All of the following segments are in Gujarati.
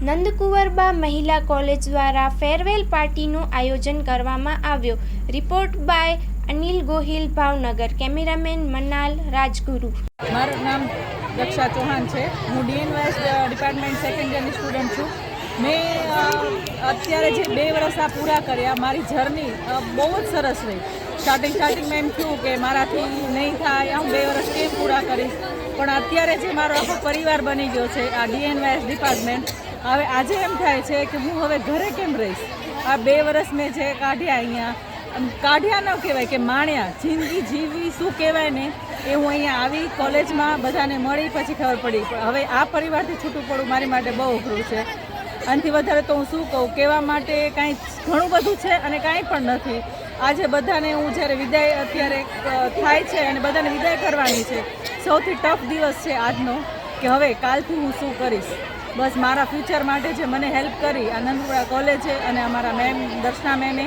નંદકુંવરબા મહિલા કોલેજ દ્વારા ફેરવેલ પાર્ટીનું આયોજન કરવામાં આવ્યો. Report by Anil Gohil, Bhavnagar. Cameraman Manal Rajguru. મારું નામ દક્ષા ચૌહાણ છે. હું ડીએનવાયએસ ડિપાર્ટમેન્ટ સેકન્ડ યરની સ્ટુડન્ટ છું. મેં અત્યારે જે 2 વર્ષ આ પૂરા કર્યા, મારી જર્ની બહુ જ સરસ રહી. સ્ટાર્ટિંગમાં એમ થયું કે મારાથી નહીં થાય, હું 2 વર્ષ કેમ પૂરા કરીશ, પણ અત્યારે જે મારો આખો પરિવાર બની ગયો છે આ ડીએનવાયએસ ડિપાર્ટમેન્ટ, હવે આજે એમ થાય છે કે હું હવે ઘરે કેમ રહીશ. આ 2 વર્ષ મેં જે કાઢ્યા અહીંયા, કાઢ્યા ન કહેવાય કે માણ્યા, જિંદગી જીવી શું કહેવાય ને, એ હું અહીંયા આવી કોલેજમાં બધાને મળી પછી ખબર પડી. હવે આ પરિવારથી છૂટું પડવું મારી માટે બહુ અઘરું છે. આનાથી વધારે તો હું શું કહું, કહેવા માટે કાંઈ ઘણું બધું છે અને કાંઈ પણ નથી. આજે બધાને હું જ્યારે વિદાય અત્યારે થાય છે અને બધાને વિદાય કરવાની છે, સૌથી ટફ દિવસ છે આજનો, કે હવે કાલથી હું શું કરીશ. બસ મારા ફ્યુચર માટે જે મને હેલ્પ કરી નંદકુંવરબા કોલેજે અને અમારા મેમ દર્શના મેમે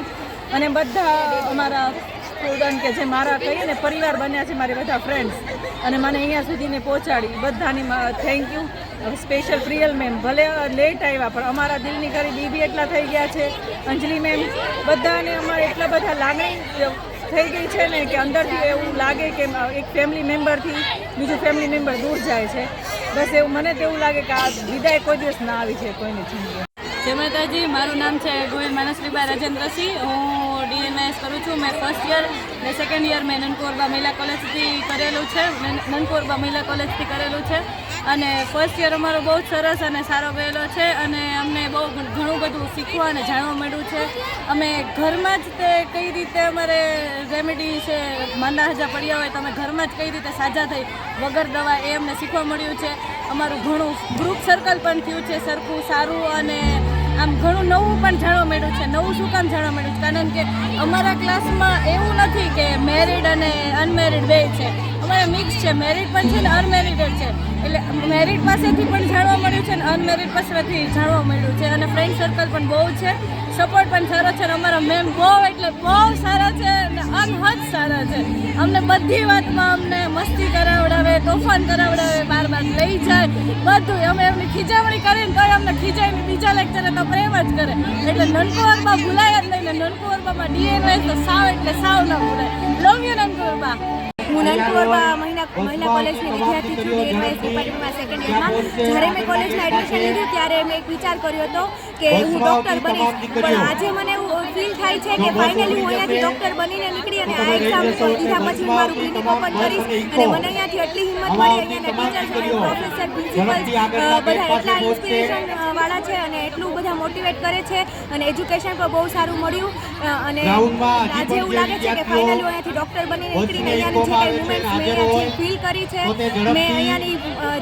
અને બધા અમારા સ્ટુડન્ટ કે જે મારા કહીએ ને પરિવાર બન્યા છે, મારી બધા ફ્રેન્ડ્સ, અને મને અહીંયા સુધીને પહોંચાડી, બધાની thank you. Special Priyal ma'am ભલે લેટ આવ્યા પણ અમારા દિલની કરી દીદી એટલા થઈ ગયા છે. અંજલિ મેમ, બધાને અમારે એટલા બધા લાગણી થઈ ગઈ છે ને કે અંદરથી એવું લાગે કે એક ફેમિલી મેમ્બરથી બીજું ફેમિલી મેમ્બર દૂર જાય છે. બસ એવું મને તો એવું લાગે કે આ વિદાય કોઈ દિવસ ના આવી છે કોઈની જિંદગી. જય માતાજી. મારું નામ છે ગોહિલ માનસરીબા રાજેન્દ્રસિંહ. હું ડીએનવાયએસ કરું છું. મેં ફર્સ્ટ યર ને સેકન્ડ યર મેં નંદકુંવરબા મહિલા કોલેજથી કરેલું છે. નંદકુંવરબા મહિલા કોલેજથી કરેલું છે અને ફર્સ્ટ યર અમારો બહુ જ સરસ અને સારો ગયેલો છે અને અમને બહુ ઘણું બધું શીખવા અને જાણવા મળ્યું છે. અમે ઘરમાં જ તે કઈ રીતે અમારે રેમેડી છે, માંદા હજા પડ્યા હોય તો અમે ઘરમાં જ કઈ રીતે સાજા થઈ વગર દવા, એ અમને શીખવા મળ્યું છે. અમારું ઘણું ગ્રુપ સર્કલ પણ થયું છે સરખું સારું, અને આમ ઘણું નવું પણ જાણવા મળ્યું છે. નવું શું કામ જાણવા મળ્યું છે? કારણ કે અમારા ક્લાસમાં એવું નથી કે મેરિડ અને અનમેરિડ બે છે, અમારે મિક્સ છે, મેરિડ પણ છે ને અનમેરિડ છે. એટલે મેરિડ પાસેથી પણ જાણવા મળ્યું છે અને અનમેરિડ પાસેથી જાણવા મળ્યું છે. અને ફ્રેન્ડ સર્કલ પણ બહુ છે, સપોર્ટ પણ સારો છે. અને અમારા મેમ બહુ એટલે બહુ સારા છે અને અનહદ સારા છે. અમને બધી વાતમાં અમને મસ્તી કરાવડાવે, તોફાન કરાવડાવે, બાર લઈ જાય, બધું. અમે એમની ખીજામણી કરીને તો અમને ખીજાઈને બીજા લેક્ચરે તો પ્રેમ જ કરે. એટલે નંદકુંવરબા ભૂલાય જ નહીં ને, નંદકુંવરબામાં ડીએનવાયએસ તો સાવ એટલે સાવ ન ભૂલાય. Love you Nandkunvarba. હું નંદકુંવરબા મહિલા કોલેજની વિદ્યાર્થી છું, ડીએનવાયએસ ડિપાર્ટમેન્ટમાં સેકન્ડ યરમાં. જ્યારે મેં કોલેજમાં એડમિશન લીધું ત્યારે મેં એક વિચાર કર્યો હતો કે હું ડૉક્ટર બનીશ, પણ આજે મને એવું ફીલ થાય છે કે ફાઇનલી હું અહીંયાથી ડૉક્ટર બનીને નીકળી અને આ એક્ઝામ દીધા પછી હું મારું ક્લિનિક ઓપન કરીશ. અને મને અહીંયાથી એટલી હિંમત મળી, અહીંયાના ટીચર્સ, પ્રોફેસર, પ્રિન્સિપલ બધા એટલા ઇન્સ્પિરેશન વાળા છે અને એટલું બધા મોટિવેટ કરે છે અને એજ્યુકેશન પણ બહુ સારું મળ્યું. અને આજે એવું લાગે છે કે ફાઇનલી હું અહીંયાથી ડૉક્ટર બનીને નીકળીને અહીંયાની જે કંઈ મુમેન્ટ્સ મેં અહીંયાથી ફીલ કરી છે, મેં અહીંયાની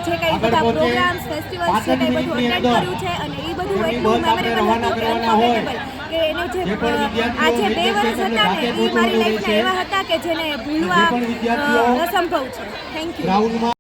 જે કંઈ બધા પ્રોગ્રામ્સ, ફેસ્ટિવલ્સ છે કંઈ બધું અટેન્ડ કર્યું છે અને એ બધું એટલું મેમોરેબલ હતું કે અનફોર્ગેટેબલ, કે એને જે આજે 2 વર્ષ હતા ને એ મારી લાઈફના એવા હતા કે જેને ભૂલવા અસંભવ છે. Thank you.